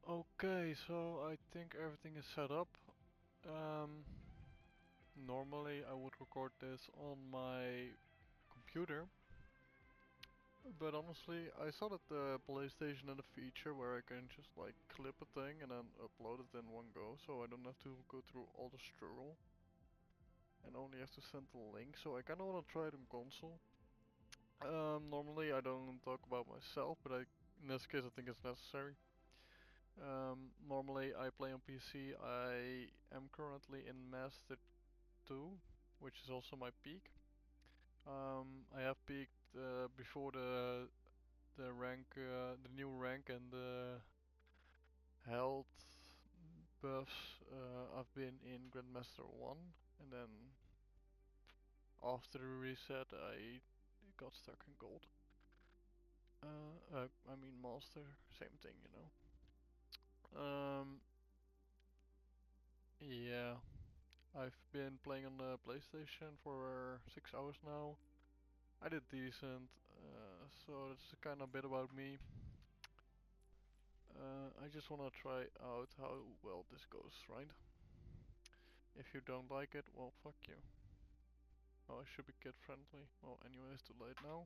Okay, so I think everything is set up. Um, Normally I would record this on my computer, but honestly I saw that the PlayStation had a feature where I can just like clip a thing and then upload it in one go, so I don't have to go through all the struggle and only have to send the link, so I kinda wanna try it on console. Normally I don't talk about myself, but in this case I think it's necessary. Normally I play on PC. I am currently in Master 2, which is also my peak. I have peaked before the rank, the new rank and the health buffs. I've been in Grandmaster 1, and then after the reset I got stuck in gold. I mean master, same thing, you know. Yeah, I've been playing on the PlayStation for 6 hours now. I did decent, so that's kind of a bit about me. I just wanna try out how well this goes, right? If you don't like it, well, fuck you. Oh, I should be kid friendly. Well, anyway, it's too late now.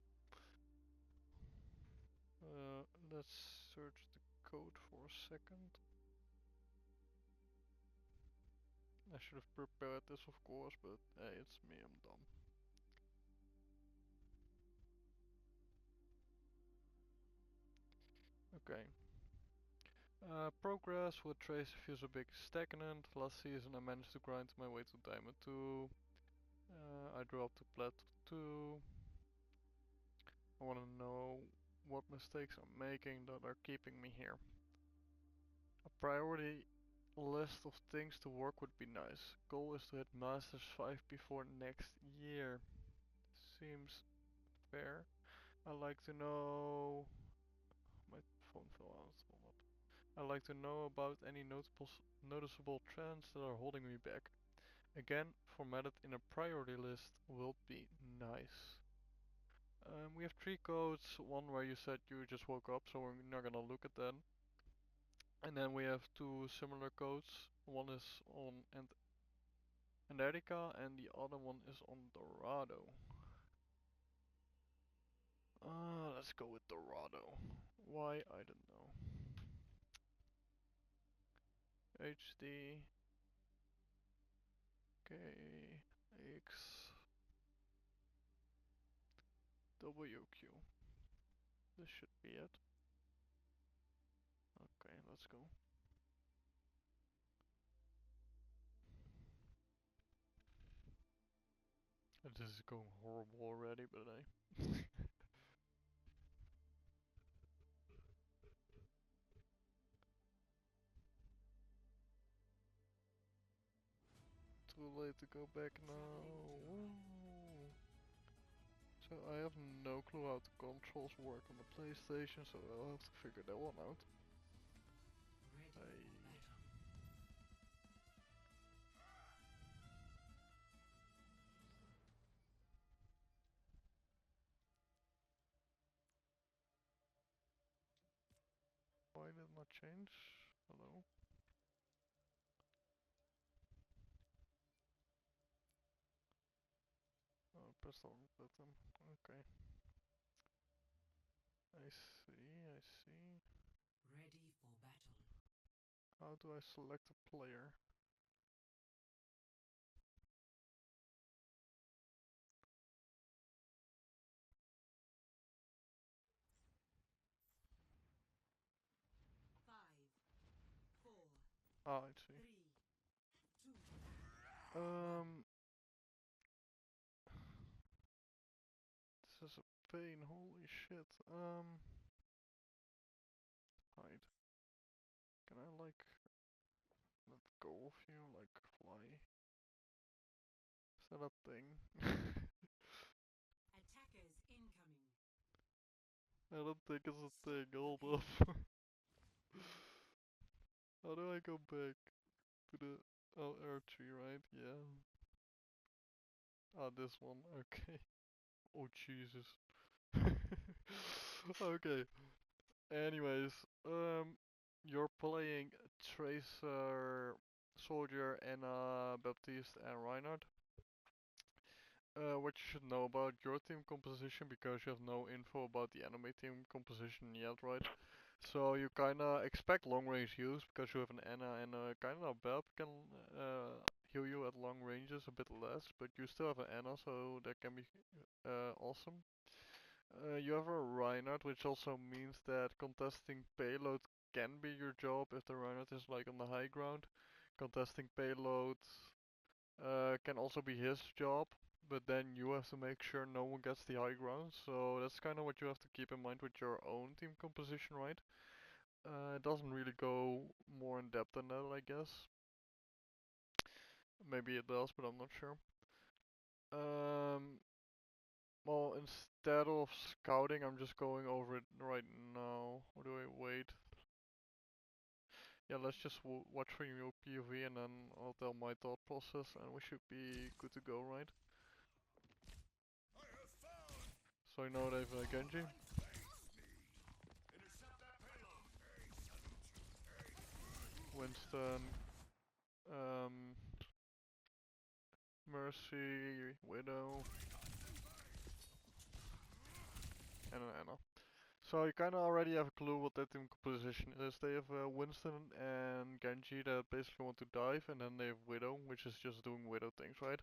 Let's search the code for a second. I should have prepared this, of course, but hey, it's me, I'm dumb. Okay. Progress with Trace feels a bit stagnant. Last season I managed to grind my way to Diamond 2. I dropped to Plateau 2. I wanna know what mistakes I'm making that are keeping me here. A priority list of things to work would be nice. Goal is to hit Masters 5 before next year. Seems fair. I like to know... My phone fell out. Hold up. I like to know about any noticeable trends that are holding me back. Again, formatted in a priority list will be nice. We have three codes. One where you said you just woke up, so we're not gonna look at that. And then we have two similar codes. One is on Antarctica and the other one is on Dorado. Let's go with Dorado. Why? I don't know. HD K X WQ. This should be it. Okay, let's go. This is going horrible already, but too late to go back now. Woo. So I have no clue how the controls work on the PlayStation, so I'll have to figure that one out. Why did it not change? Hello? Oh, press the wrong button. Okay. I see, I see. Ready for battle. How do I select a player? Five, four, Ah, I see. three, two. Um, this is a pain, holy shit. Hide. Can I like let go of you, like fly? Is that a thing? Attackers incoming. I don't think it's a Stop thing, the hold up. pain. How do I go back to the R3, right? Yeah. Ah, this one, okay. Oh Jesus. Okay. Anyways, you're playing Tracer, Soldier, Anna, Baptiste, and Reinhardt. What you should know about your team composition, because you have no info about the enemy team composition yet, right? So you kinda expect long range use because you have an Anna and a kinda Bab can heal you at long ranges a bit less, but you still have an Anna, so that can be awesome. You have a Reinhardt, which also means that contesting payload can be your job if the Reinhardt is like on the high ground. Contesting payload can also be his job, but then you have to make sure no one gets the high ground. So that's kind of what you have to keep in mind with your own team composition, right? It doesn't really go more in depth than that, I guess. Maybe it does, but I'm not sure. Um, well, instead of scouting, I'm just going over it right now. Or do I wait? Yeah, let's just watch from your POV and then I'll tell my thought process and we should be good to go, right? So I know they have Genji. Winston, um, Mercy, Widow, and an Anna. So you kinda already have a clue what that team composition is. They have Winston and Genji that basically want to dive, and then they have Widow, which is just doing Widow things, right?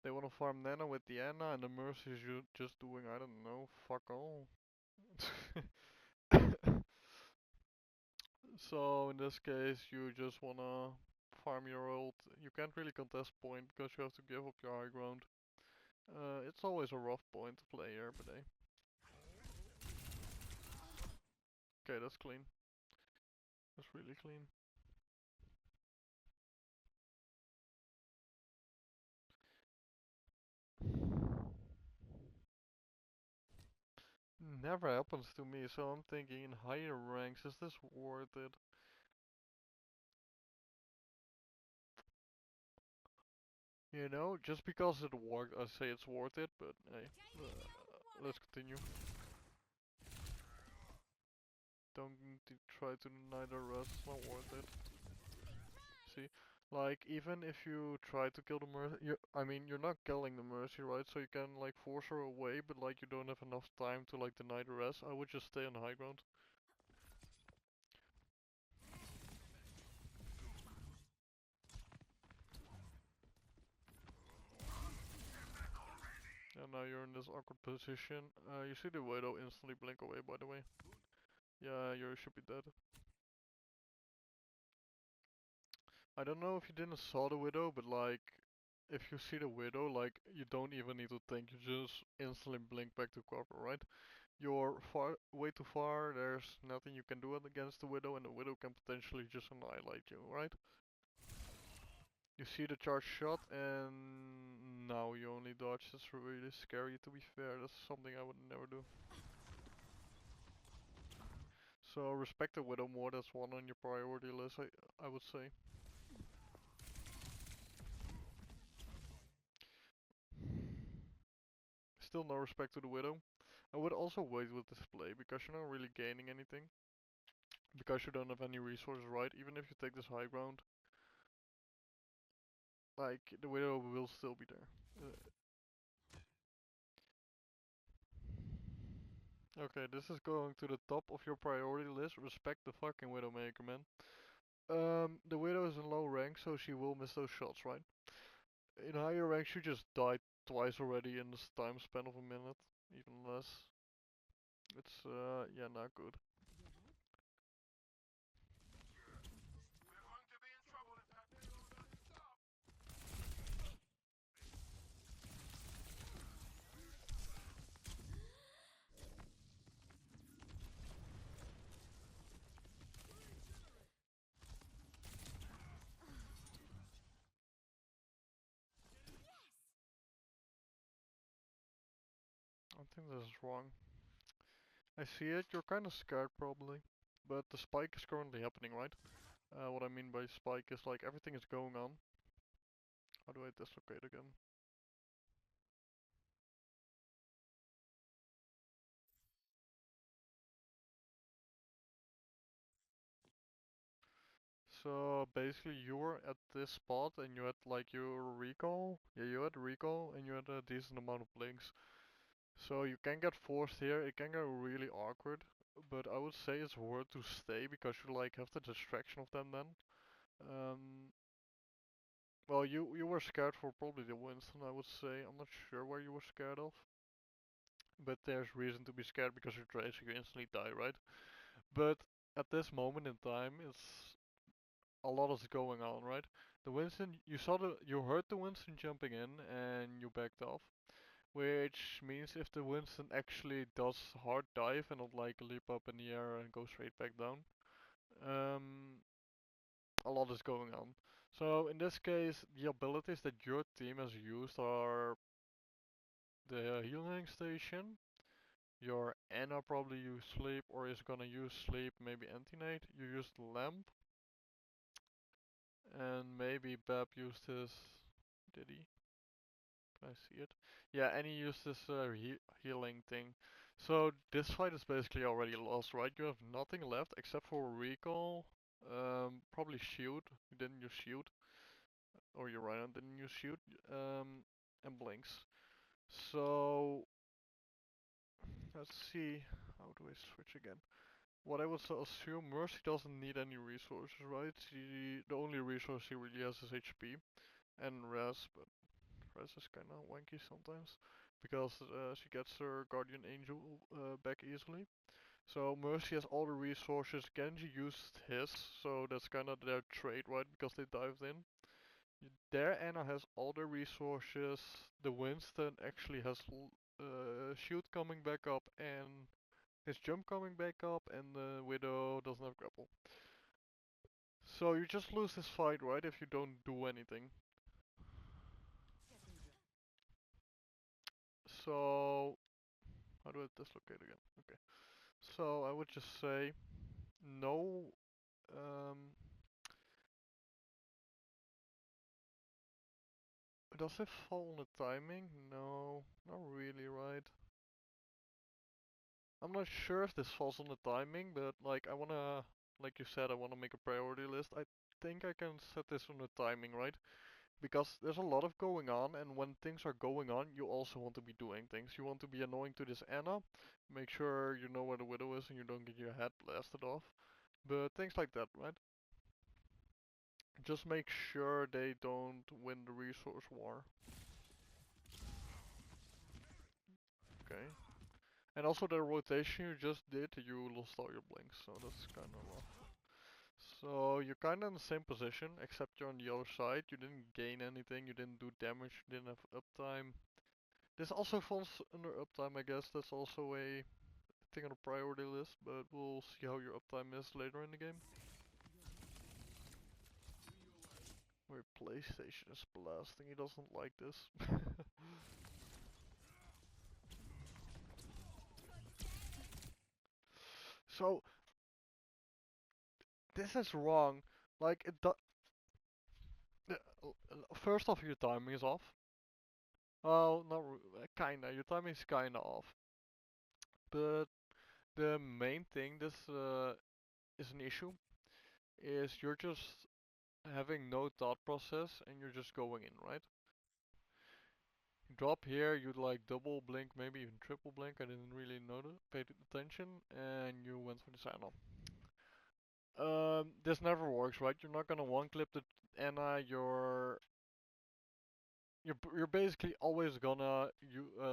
They want to farm Nana with the Anna, and the Mercy is just doing, I don't know, fuck all. So in this case, you just wanna farm your ult. You can't really contest point because you have to give up your high ground. It's always a rough point to play here, but hey. Okay, that's clean. That's really clean. Never happens to me, so I'm thinking in higher ranks, is this worth it? You know, just because it worked, I say it's worth it, but hey, let's continue. Don't need to try to deny the rest, it's not worth it. See? Like, even if you try to kill the Mercy, I mean, you're not killing the Mercy, right? So you can, like, force her away, but, like, you don't have enough time to, like, deny the rest. I would just stay on the high ground. And now you're in this awkward position. You see the Widow instantly blink away, by the way. Yeah, you should be dead. I don't know if you didn't saw the Widow, but like, if you see the Widow, like, you don't even need to think, you just instantly blink back to cover, right? You're far, way too far, there's nothing you can do against the Widow, and the Widow can potentially just annihilate you, right? You see the charge shot, and now you only dodge. That's really scary, to be fair. That's something I would never do. So respect the Widow more, that's one on your priority list, I would say. Still no respect to the Widow. I would also wait with this play, because you're not really gaining anything. Because you don't have any resources, right? Even if you take this high ground, like, the Widow will still be there. Okay, this is going to the top of your priority list. Respect the fucking Widowmaker, man. The Widow is in low rank, so she will miss those shots, right? In higher rank, she just died twice already in this time span of a minute, even less. It's, yeah, not good. I think this is wrong. I see it, you're kinda scared probably. But the spike is currently happening, right? What I mean by spike is like everything is going on. How do I dislocate again? So basically you were at this spot and you had like your recall. Yeah, you had recall and you had a decent amount of blinks. So you can get forced here, it can get really awkward. But I would say it's worth to stay because you like have the distraction of them then. Um, well, you were scared for probably the Winston, I would say. I'm not sure where you were scared of. But there's reason to be scared because you're Tracer, you instantly die, right? But at this moment in time, it's a lot is going on, right? The Winston, you heard the Winston jumping in and you backed off, which means if the Winston actually does hard dive and not like leap up in the air and go straight back down, um, a lot is going on. So in this case, the abilities that your team has used are the healing station. Your Anna probably use sleep or is gonna use sleep, maybe anti-nade. You used lamp and maybe Bab used his. Did he? Can I see it? Yeah, and he used this healing thing. So this fight is basically already lost, right? You have nothing left except for recall. Probably shield. You didn't use shield, or your Rhino didn't use shield. And blinks. So let's see. How do I switch again? What I would assume, Mercy doesn't need any resources, right? The only resource he really has is HP and res, but res is kinda wanky sometimes because she gets her Guardian Angel back easily. So Mercy has all the resources. Genji used his, so that's kinda their trade, right? Because they dived in. Their Anna has all the resources. The Winston actually has shield coming back up and his jump coming back up, and the Widow doesn't have grapple. So you just lose this fight, right? If you don't do anything. So how do I dislocate again? Okay. So I would just say no. Um, does it fall on the timing? No, not really, right? I'm not sure if this falls on the timing, but like I wanna, like you said, I wanna make a priority list. I think I can set this on the timing, right? Because there's a lot of going on, and when things are going on, you also want to be doing things. You want to be annoying to this Anna, make sure you know where the Widow is and you don't get your head blasted off. But things like that, right? Just make sure they don't win the resource war. Okay. And also the rotation you just did, you lost all your blinks, so that's kinda rough. So you're kinda in the same position, except you're on the other side. You didn't gain anything, you didn't do damage, you didn't have uptime. This also falls under uptime, I guess. That's also a thing on the priority list, but we'll see how your uptime is later in the game. Where PlayStation is blasting, he doesn't like this. So, this is wrong. Like, first off, your timing is off. Well, not kinda. Your timing is kinda off. But the main thing this is an issue is you're just having no thought process and you're just going in, right? You drop here, you'd like double blink, maybe even triple blink. I didn't really notice, paid attention, and you went for the sign-off. This never works, right? You're not gonna one clip the Anna. You're basically always gonna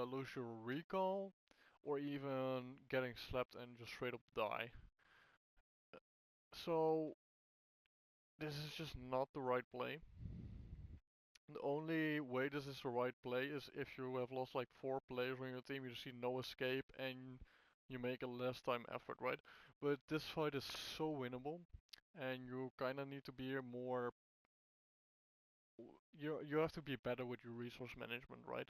lose your recall, or even getting slapped and just straight up die. So this is just not the right play. The only way this is the right play is if you have lost like 4 players on your team, you see no escape, and you make a less time effort, right? But this fight is so winnable, and you kinda need to be more. You have to be better with your resource management, right?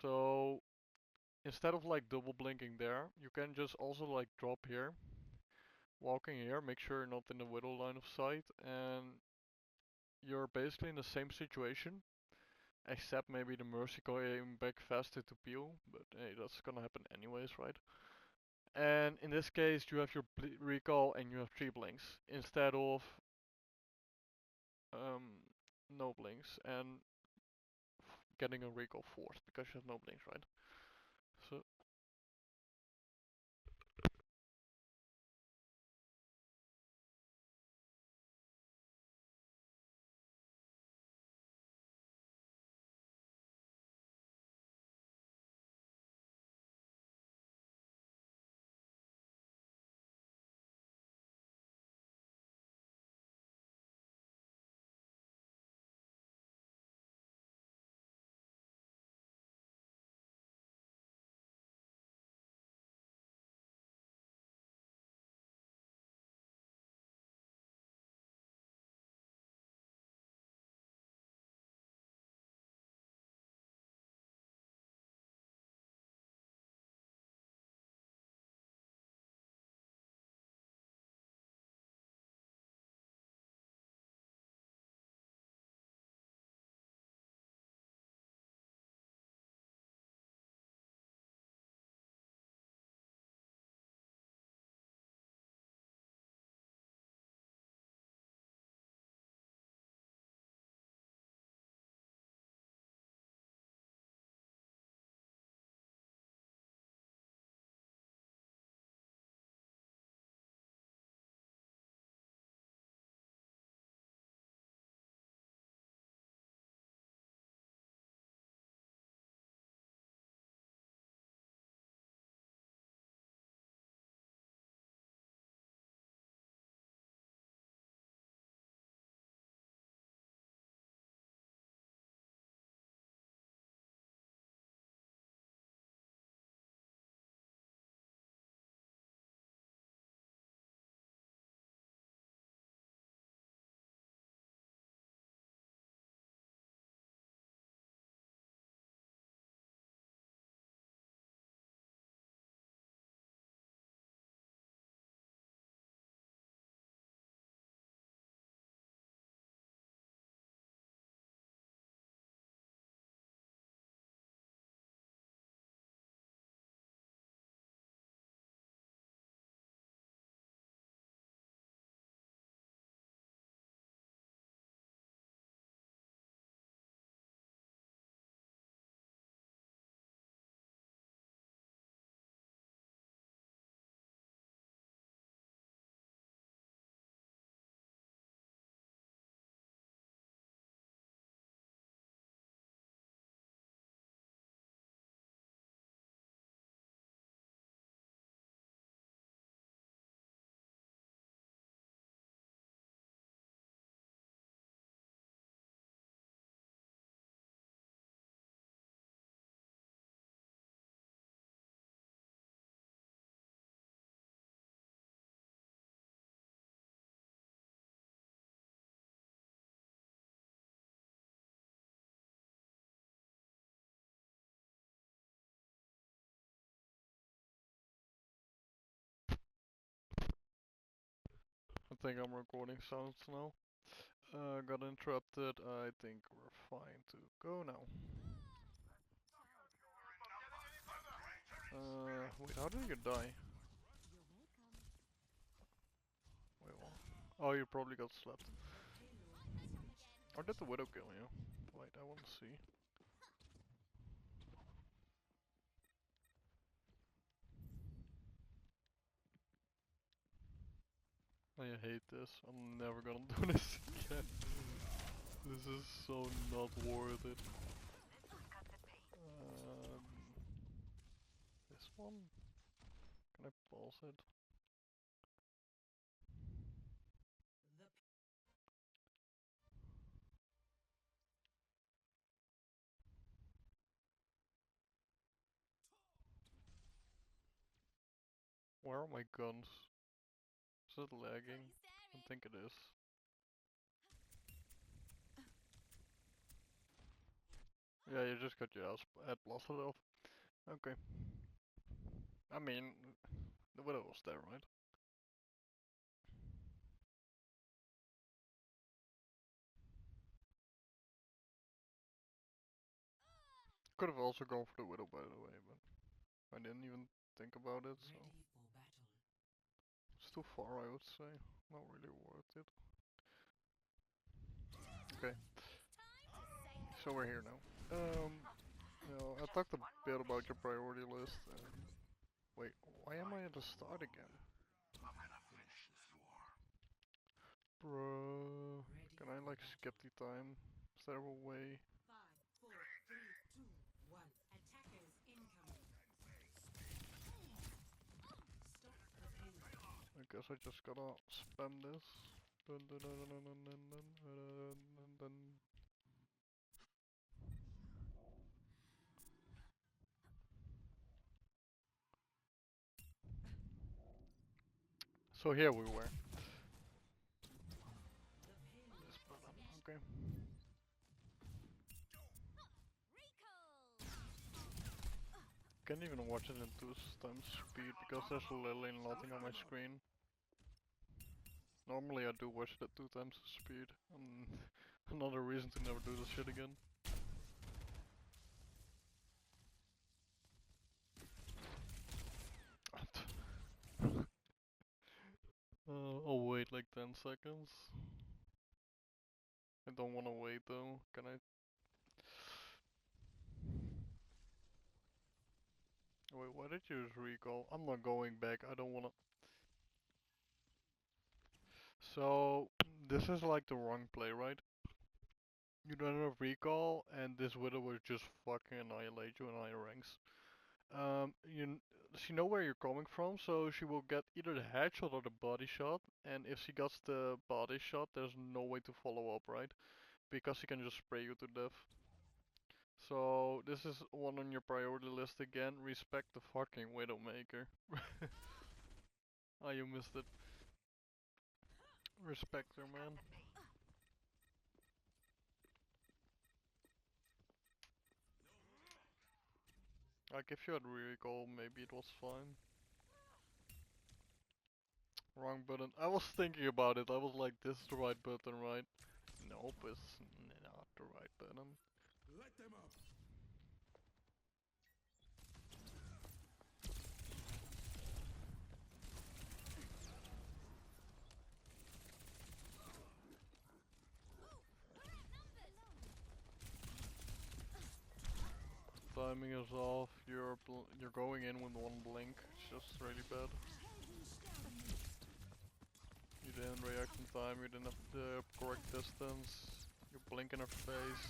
So instead of like double blinking there, you can just also like drop here, walking here, make sure you're not in the Widow line of sight, and you're basically in the same situation. Except maybe the Mercy going back faster to peel, but hey, that's gonna happen anyways, right? And in this case, you have your recall and you have 3 blinks instead of no blinks and getting a recall force because she has no blinks, right? So I think I'm recording sounds now. Got interrupted. I think we're fine to go now. Wait, how did you die? Wait, what? Oh, you probably got slapped. Or did the widow kill you? Wait, I want to see. I hate this. I'm never gonna do this again. This is so not worth it. This one? Can I pause it? The Where are my guns? Is it lagging? I think it is. Yeah, you just got your ass head blasted off. Okay. I mean, the widow was there, right? Could have also gone for the widow, by the way, but I didn't even think about it, so ready for battle. it's too far, I would say. Not really worth it. Okay, so we're here now. I talked a bit about your priority list. Wait, why am I at the start again? Bro, can I like skip the time? Is there a way? 5, 4, 3, 2, 1. Attackers incoming. Stop the payload. I guess I just gotta spam this. Dun, dun, dun, dun, dun, dun, dun, dun, dun, dun. So here we were. The payload This has button, been okay. Can't even watch it in 2 times speed because there's literally nothing on my screen. Normally I do watch it at 2 times speed. Another reason to never do this shit again. I'll wait like 10 seconds. I don't wanna wait though. Can I? Wait, why did you just recall? I'm not going back. I don't wanna. So, this is like the wrong play, right? You don't have recall, and this widow will just fucking annihilate you in higher ranks. She know where you're coming from, so she will get either the headshot or the body shot. And if she gets the body shot, there's no way to follow up, right? Because she can just spray you to death. So this is one on your priority list again. Respect the fucking Widowmaker. Ah, you missed it. Respect her, man. Like if you had recall, maybe it was fine. Wrong button. I was thinking about it. I was like, this is the right button, right? Nope, it's not the right button. Light them up. Timing is off. You're going in with one blink. It's just really bad. You didn't react in time. You didn't have the correct distance. You blink in her face.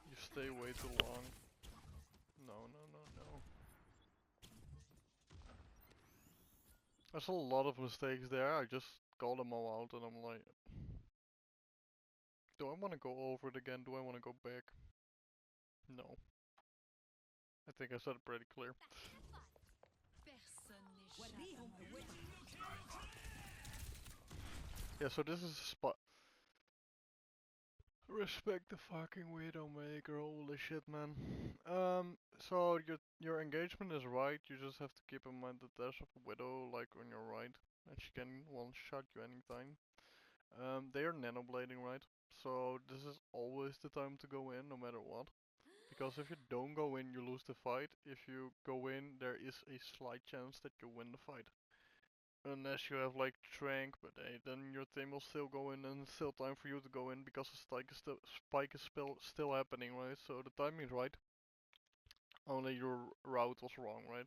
You stay way too long. No, no, no, no. There's a lot of mistakes there. I just called them all out, and I'm like, do I want to go over it again? Do I want to go back? No. I think I said it pretty clear. Personne n'échappe. Yeah, so this is a spot. Respect the fucking Widowmaker, holy shit, man. So your engagement is right. You just have to keep in mind that there's a Widow like on your right, and she can one shot you anytime. They are nanoblading, right? So this is always the time to go in, no matter what. Because if you don't go in, you lose the fight. If you go in, there is a slight chance that you win the fight. Unless you have like Trank, but hey, then your team will still go in and it's still time for you to go in because the spike is still happening, right? So the timing is right. Only your route was wrong, right?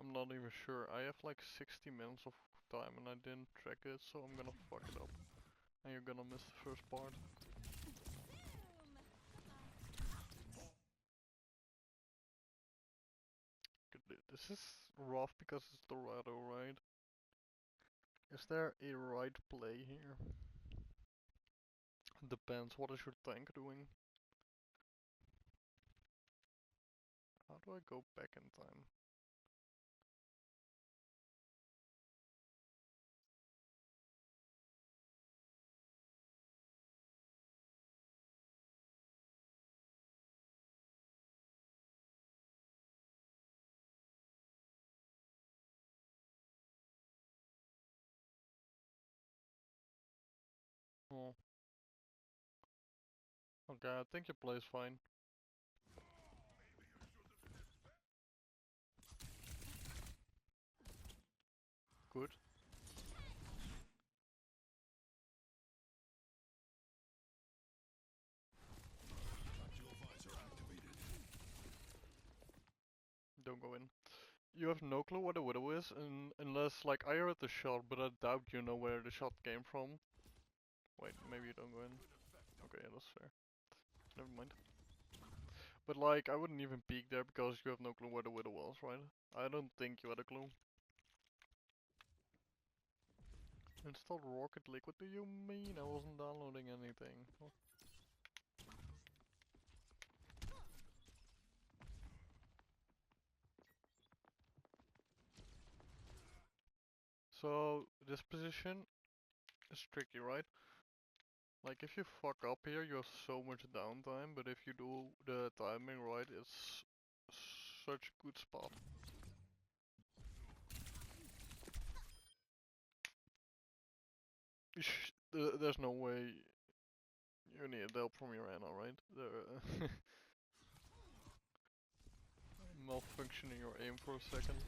I'm not even sure. I have like 60 minutes of time and I didn't track it, so I'm gonna fuck it up. And you're gonna miss the first part. This is rough because it's Dorado, right? Is there a right play here? Depends. What is your tank doing? How do I go back in time? Oh, Okay, I think your play is fine. Good. Don't go in. You have no clue what a widow is, unless, like, I heard the shot, but I doubt you know where the shot came from. Wait, maybe you don't go in. Okay, yeah, that's fair. Never mind. But, like, I wouldn't even peek there because you have no clue where the widow was, right? I don't think you had a clue. Installed Rocket League? What do you mean? I wasn't downloading anything. Oh. So, this position is tricky, right? Like, if you fuck up here, you have so much downtime, but if you do the timing right, it's such a good spot. There's no way you need help from your Ana, right? They're malfunctioning your aim for a second.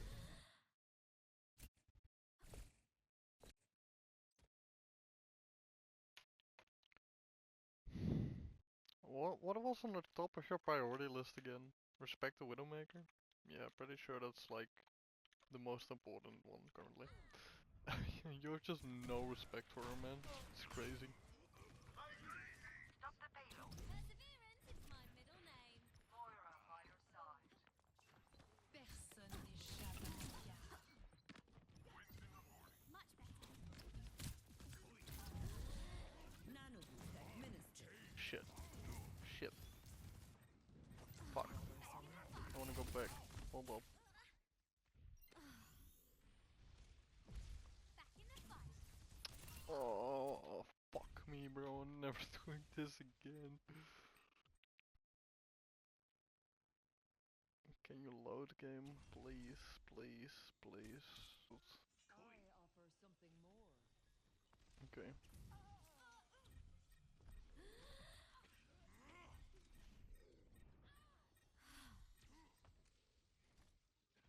What was on the top of your priority list again? Respect the Widowmaker? Yeah, pretty sure that's like the most important one currently. You have just no respect for her, man. It's crazy. Stop the payload. Perseverance is my middle name. Moira by your side. Personne n'échappe à mon regard. Much better. Nanoboost administered. Shit. Shit. Fuck. I wanna go back. Hold up. Back in the fight. Oh, fuck me, bro. I'm never doing this again. Can you load game? Please, please, please. I offer something more. Okay.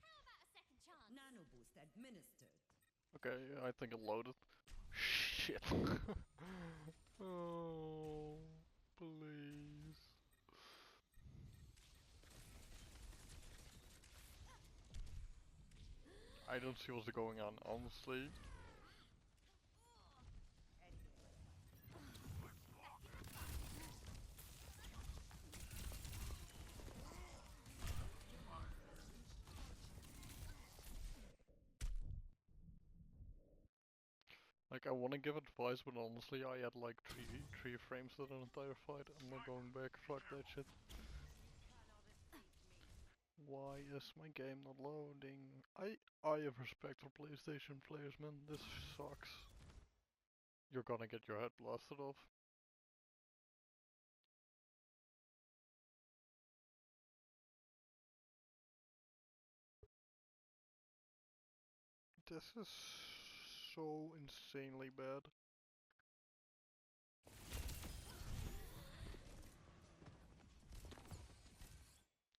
How about a second chance? Nanoboost administered. Okay, I think it loaded. Shit. Oh, please. I don't see what's going on, honestly. Like, I wanna give advice, but honestly, I had like three frames of an entire fight. I'm not going back. Fuck that shit. Why is my game not loading? I have respect for PlayStation players, man. This sucks. You're gonna get your head blasted off. This is so insanely bad.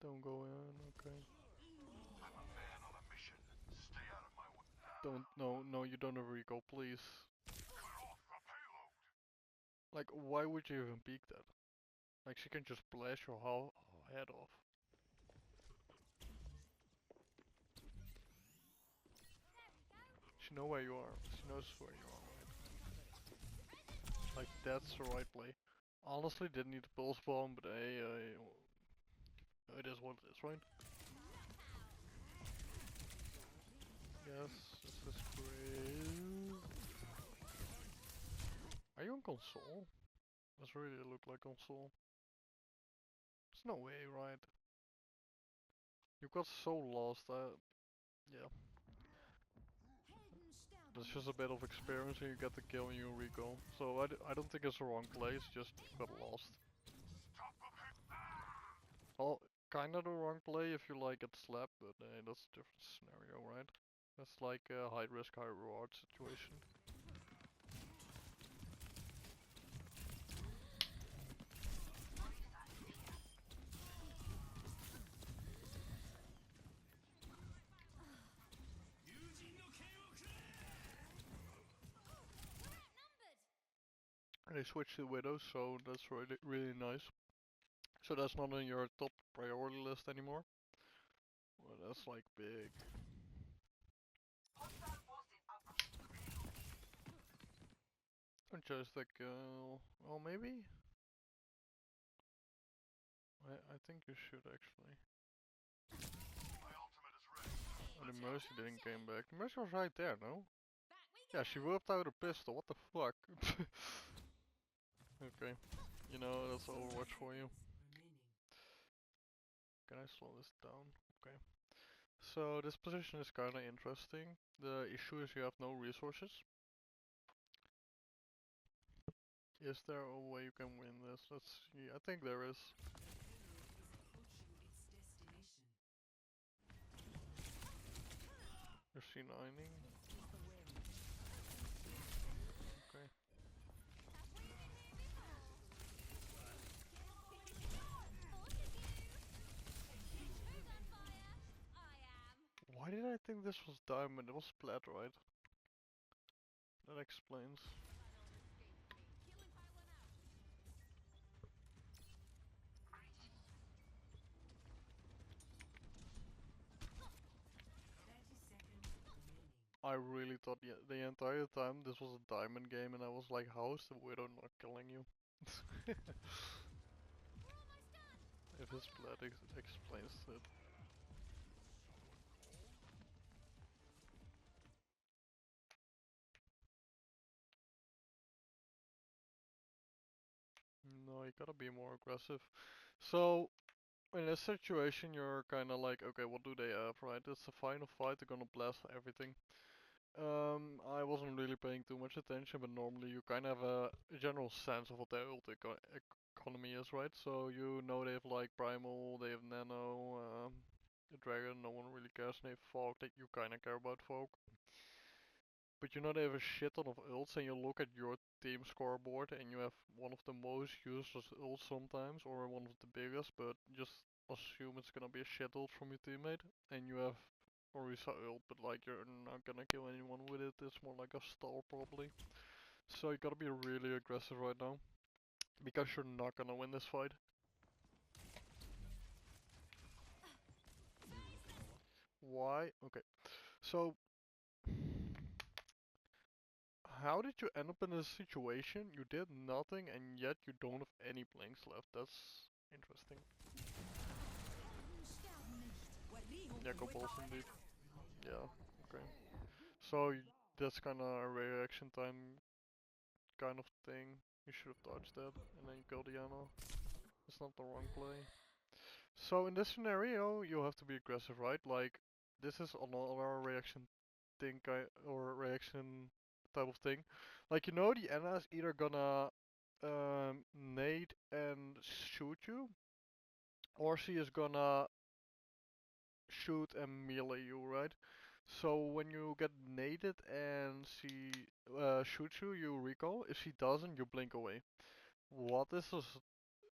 Don't go in, okay. I'm a man on a mission. Stay out of my way. Don't, no, you don't have recall, please. Cut off the payload. Like, why would you even peek that? Like, she can just blast your whole head off. She knows where you are. She knows where you are, right? Like, that's the right play. Honestly, didn't need the pulse bomb, but hey, it is what it is, right? Yes, this is great. Are you on console? This really look like console. There's no way, right? You got so lost, yeah. That's just a bit of experience and you get the kill and you recall. So I don't think it's the wrong place, just you got lost. Well, kinda the wrong play if you like get slapped, but that's a different scenario, right? That's like a high risk, high reward situation. And they switched to Widow, so that's really nice. So that's not on your top priority list anymore. Well, that's like big. Just like, well, maybe? I think you should actually. My ultimate is ready. Oh, the Mercy didn't came back. The Mercy was right there, no? Back we go. Yeah, she whipped out a pistol. What the fuck? Okay. You know, that's Overwatch for you. Can I slow this down? Okay. So this position is kinda interesting. The issue is you have no resources. Is there a way you can win this? Let's see. I think there is. You're C9ing. Okay. Why did I think this was diamond? It was plat, right? That explains. I really thought the entire time this was a diamond game, and I was like, how is the Widow not killing you? If his blood explains it. No, you gotta be more aggressive. So, in this situation, you're kinda like, okay, what do they have, right? It's the final fight, they're gonna blast everything. I wasn't really paying too much attention, but normally you kind of have a general sense of what their ult economy is, right? So you know they have like Primal, they have Nano, the Dragon, no one really cares, and they have Fog, that you kinda care about Fog. But you know they have a shit ton of ults, and you look at your team scoreboard, and you have one of the most useless ults sometimes, or one of the biggest, but just assume it's gonna be a shit ult from your teammate, and you have Orisa ult, but like you're not gonna kill anyone with it, it's more like a stall probably. So you gotta be really aggressive right now, because you're not gonna win this fight. Why? Okay, so how did you end up in this situation? You did nothing and yet you don't have any blanks left. That's interesting. Yeah, go balls indeed. Yeah, okay. So that's kinda a reaction time kind of thing. You should have dodged that and then you kill Diana. It's not the wrong play. So in this scenario, you have to be aggressive, right? Like, this is another reaction thing, or reaction type of thing. Like, you know, the Ana is either gonna nade and shoot you, or she is gonna shoot and melee you, right? So when you get naded and she shoots you, you recall. If she doesn't, you blink away. What is this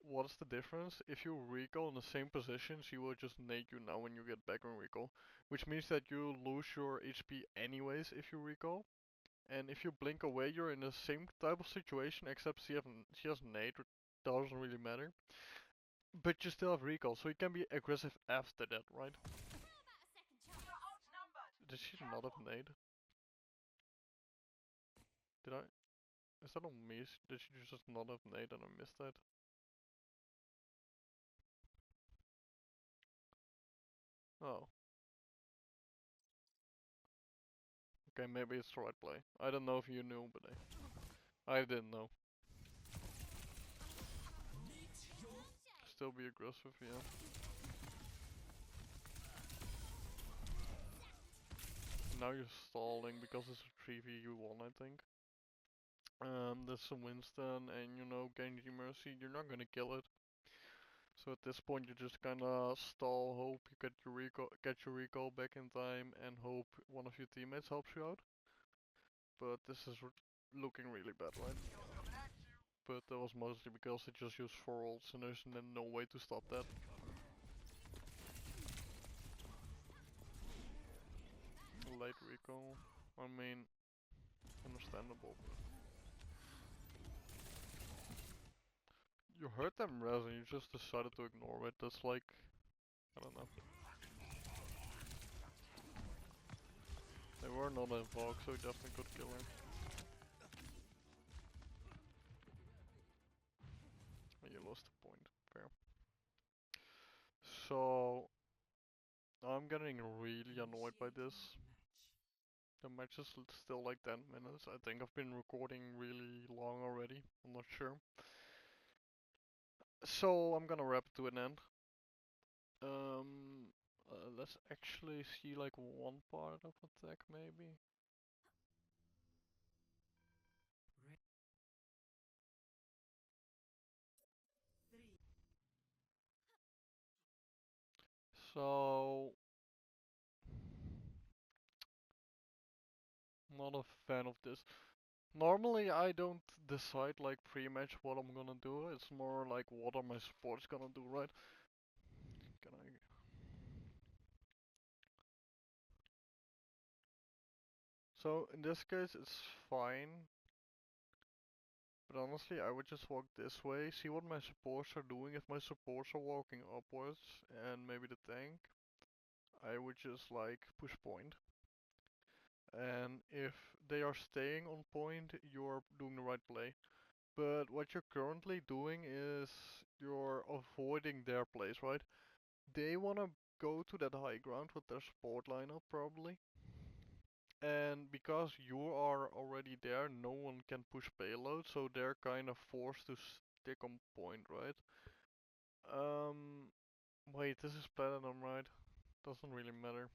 What is the difference? If you recall in the same position, she will just nade you now when you get back on recall. Which means that you lose your HP anyways if you recall. And if you blink away, you're in the same type of situation, except she has nade, doesn't really matter. But you still have recall, so you can be aggressive after that, right? Did she not have nade? Did I? Is that on me? Did she just not have nade and I missed that? Oh. Okay, maybe it's the right play. I don't know if you knew, but I didn't know. Still be aggressive, yeah. Now you're stalling because it's a 3v1, I think. There's some Winston and you know Genji Mercy, you're not gonna kill it. So at this point you just kinda stall, hope you get your recall back in time and hope one of your teammates helps you out. But this is looking really bad, right? But that was mostly because it just used 4 ults and there's no way to stop that. Late recall. I mean, understandable. heard them res and you just decided to ignore it. That's like, I don't know. They were not invoked, so you definitely could kill him. And you lost the point. Fair. So I'm getting really annoyed by this. The match is still like 10 minutes. I think I've been recording really long already. I'm not sure. So I'm gonna wrap it to an end. Let's actually see like one part of attack maybe. So not a fan of this. Normally I don't decide like pre-match what I'm gonna do. It's more like what are my supports gonna do, right? Can I? So in this case it's fine. But honestly, I would just walk this way, see what my supports are doing. If my supports are walking upwards and maybe the tank, I would just like push point. And if they are staying on point, you're doing the right play. But what you're currently doing is you're avoiding their plays, right? They wanna go to that high ground with their support lineup probably. And because you are already there, no one can push payload, so they're kind of forced to stick on point, right? Um, Wait, this is platinum, right? Doesn't really matter.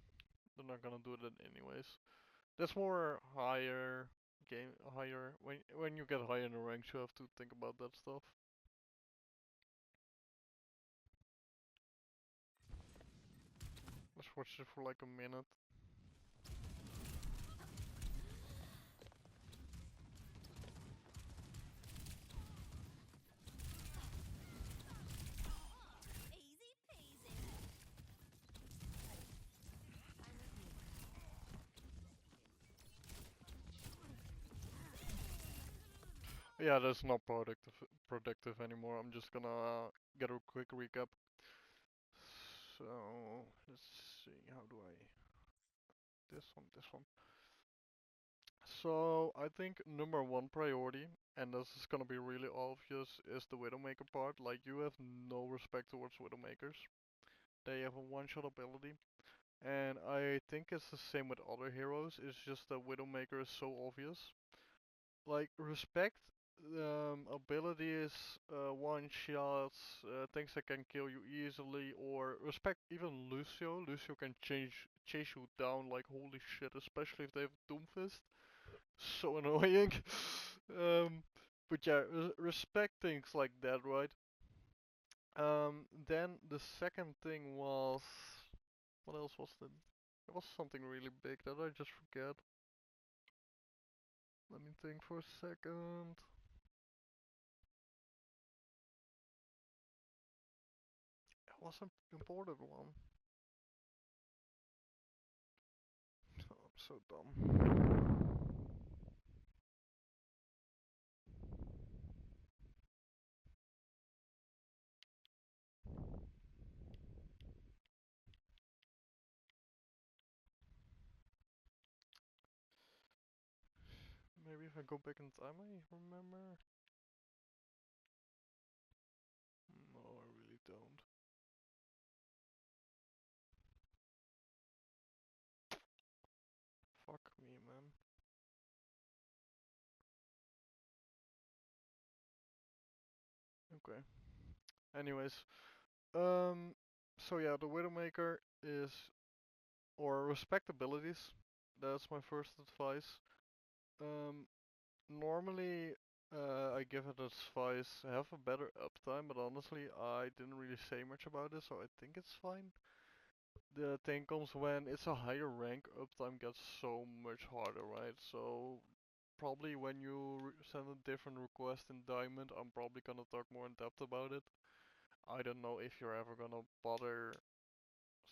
They're not gonna do that anyways. That's more higher game, higher when you get higher in the ranks, you have to think about that stuff. Let's watch it for like a minute. Easy peasy. Yeah, that's not productive anymore. I'm just gonna get a quick recap. So let's see, how do I this one. So I think number one priority, and this is gonna be really obvious, is the Widowmaker part. Like you have no respect towards Widowmakers. They have a one-shot ability, and I think it's the same with other heroes. It's just that Widowmaker is so obvious. Like respect abilities, one shots, things that can kill you easily, or respect even Lucio. Lucio can chase you down like holy shit, especially if they have Doomfist. So annoying. um, but yeah, respect things like that, right? Then the second thing was, what else was it? It was something really big that I just forget. Let me think for a second. It was an important one. Oh, I'm so dumb. Maybe if I go back in time, I remember. No, I really don't. Fuck me, man. Okay. Anyways, so yeah, the Widowmaker is, or respectabilities. That's my first advice. Um, Normally, I give it advice, have a better uptime, but honestly, I didn't really say much about it, so I think it's fine. The thing comes when it's a higher rank, uptime gets so much harder, right? So probably when you send a different request in Diamond, I'm probably gonna talk more in depth about it. I don't know if you're ever gonna bother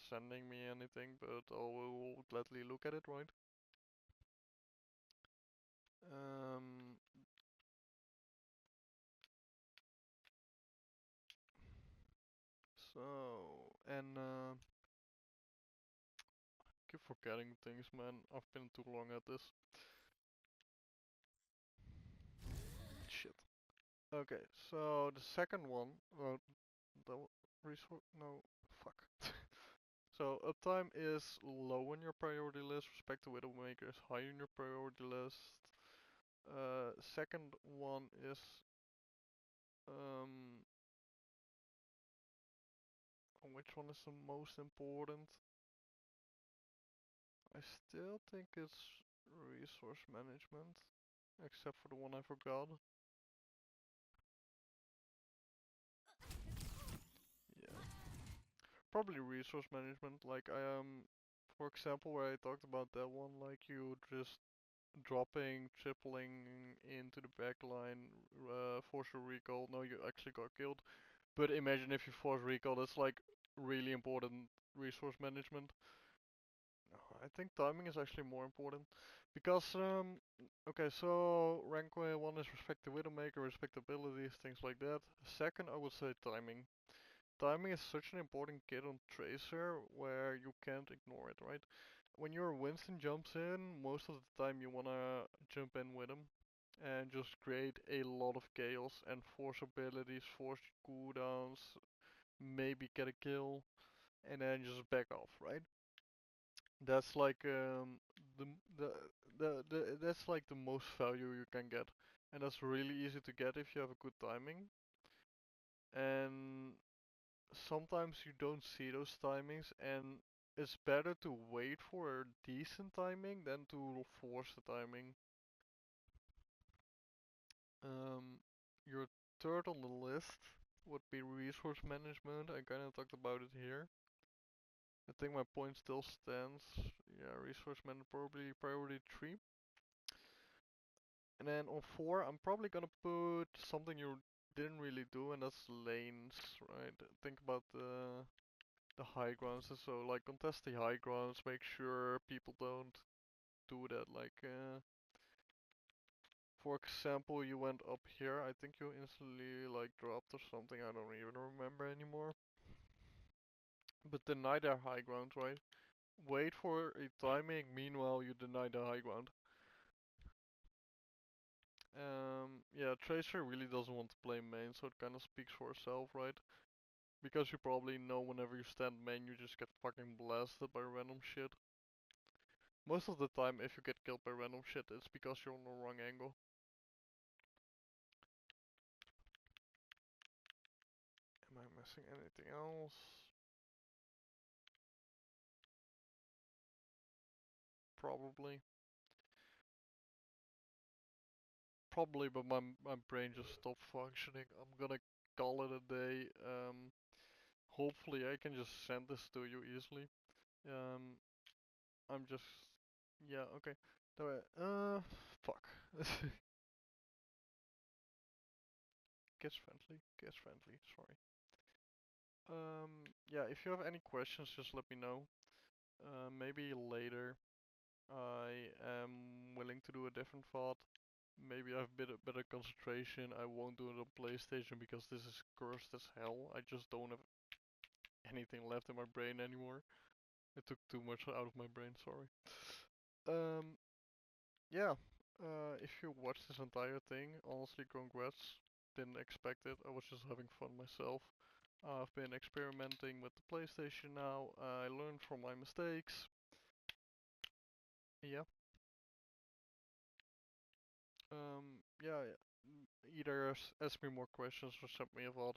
sending me anything, but I will gladly look at it, right? Um, So, and keep forgetting things, man. I've been too long at this. Shit. Okay, so the second one, the resource, no, fuck. So uptime is low on your priority list, respect to Widowmaker is high on your priority list. Second one is um, which one is the most important? I still think it's resource management, except for the one I forgot. Yeah, probably resource management. Like for example, where I talked about that one, like you just dropping, tripling into the back line, force a recall. No, you actually got killed. But imagine if you force recall, that's like really important resource management. I think timing is actually more important because okay, so rank 1 is respect the Widowmaker, respect abilities, things like that. Second, I would say timing. Timing is such an important kit on Tracer where you can't ignore it, right? When your Winston jumps in, most of the time you wanna jump in with him and just create a lot of chaos and force abilities, force cooldowns, maybe get a kill, and then just back off, right? That's like the m- the that's like the most value you can get, and that's really easy to get if you have a good timing. And sometimes you don't see those timings, and it's better to wait for a decent timing than to force the timing. Your third on the list would be resource management. I kinda talked about it here. I think my point still stands. Yeah, resource management probably priority 3. And then on 4, I'm probably gonna put something you didn't really do, and that's lanes, right? Think about the high grounds, and so like contest the high grounds, make sure people don't do that. Like for example, you went up here, I think you instantly like dropped or something, I don't even remember anymore. But deny their high ground, right? Wait for a timing, meanwhile you deny the high ground. Yeah, Tracer really doesn't want to play main, so it kinda speaks for itself, right? Because you probably know whenever you stand main, you just get fucking blasted by random shit. Most of the time, if you get killed by random shit, it's because you're on the wrong angle. Am I missing anything else? Probably. Probably, but my brain just stopped functioning. I'm gonna call it a day. Hopefully I can just send this to you easily. Um, I'm just, yeah, okay. Fuck. Kids friendly, sorry. Yeah, if you have any questions, just let me know. Maybe later I am willing to do a different thought. Maybe I have a bit better concentration. I won't do it on PlayStation because this is cursed as hell. I just don't have anything left in my brain anymore. It took too much out of my brain, sorry. Um, yeah. If you watched this entire thing, honestly, congrats. Didn't expect it. I was just having fun myself. I've been experimenting with the PlayStation now. I learned from my mistakes. Yeah. Yeah. Either ask me more questions or send me a VOD.